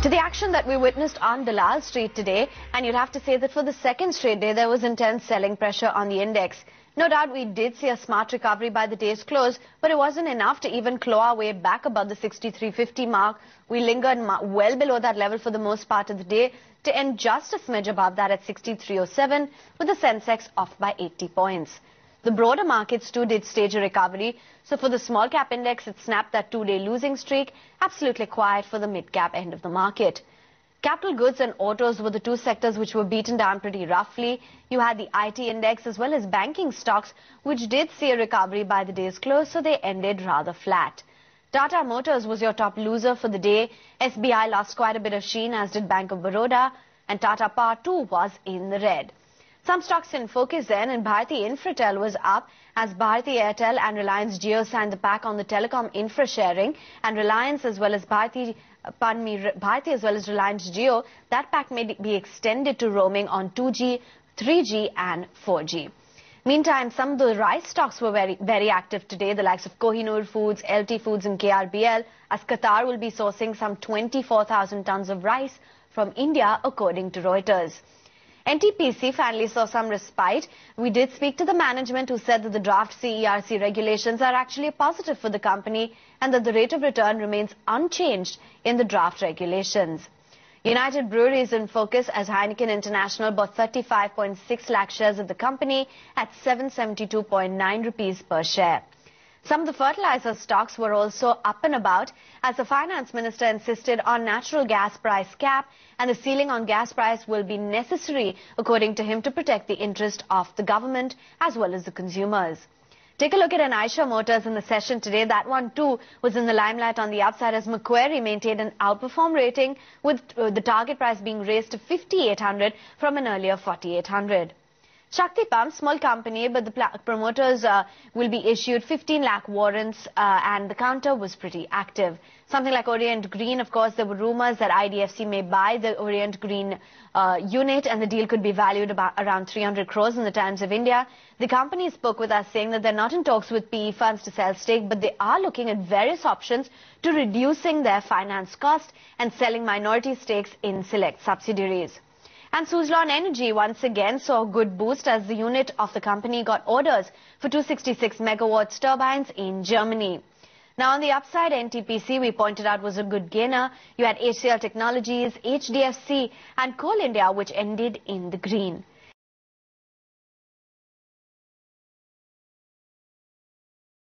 To the action that we witnessed on Dalal Street today, and you'd have to say that for the second straight day, there was intense selling pressure on the index. No doubt we did see a smart recovery by the day's close, but it wasn't enough to even claw our way back above the 63.50 mark. We lingered well below that level for the most part of the day to end just a smidge above that at 63.07, with the Sensex off by 80 points. The broader markets too did stage a recovery. So for the small cap index, it snapped that two-day losing streak. Absolutely quiet for the mid-cap end of the market. Capital goods and autos were the two sectors which were beaten down pretty roughly. You had the IT index as well as banking stocks, which did see a recovery by the day's close, so they ended rather flat. Tata Motors was your top loser for the day. SBI lost quite a bit of sheen, as did Bank of Baroda, and Tata Power too was in the red. Some stocks in focus then, and Bharti Infratel was up as Bharti Airtel and Reliance Jio signed the pack on the telecom infra sharing, and Reliance as well as Bharti as well as Reliance Jio, that pack may be extended to roaming on 2G, 3G and 4G. Meantime, some of the rice stocks were very active today, the likes of Kohinoor Foods, LT Foods and KRBL, as Qatar will be sourcing some 24,000 tons of rice from India, according to Reuters. NTPC finally saw some respite. We did speak to the management, who said that the draft CERC regulations are actually a positive for the company and that the rate of return remains unchanged in the draft regulations. United Breweries in focus as Heineken International bought 35.6 lakh shares of the company at 772.9 rupees per share. Some of the fertilizer stocks were also up and about as the finance minister insisted on natural gas price cap, and the ceiling on gas price will be necessary, according to him, to protect the interest of the government as well as the consumers. Take a look at Kanhaiya Motors in the session today. That one too was in the limelight on the upside as Macquarie maintained an outperform rating, with the target price being raised to 5,800 from an earlier 4,800. Shakti Pump, small company, but the promoters will be issued 15 lakh warrants and the counter was pretty active. Something like Orient Green, of course, there were rumors that IDFC may buy the Orient Green unit and the deal could be valued about around 300 crores in the Times of India. The company spoke with us saying that they're not in talks with PE funds to sell stake, but they are looking at various options to reducing their finance cost and selling minority stakes in select subsidiaries. And Suzlon Energy once again saw a good boost as the unit of the company got orders for 266 megawatts turbines in Germany. Now on the upside, NTPC, we pointed out, was a good gainer. You had HCL Technologies, HDFC and Coal India, which ended in the green.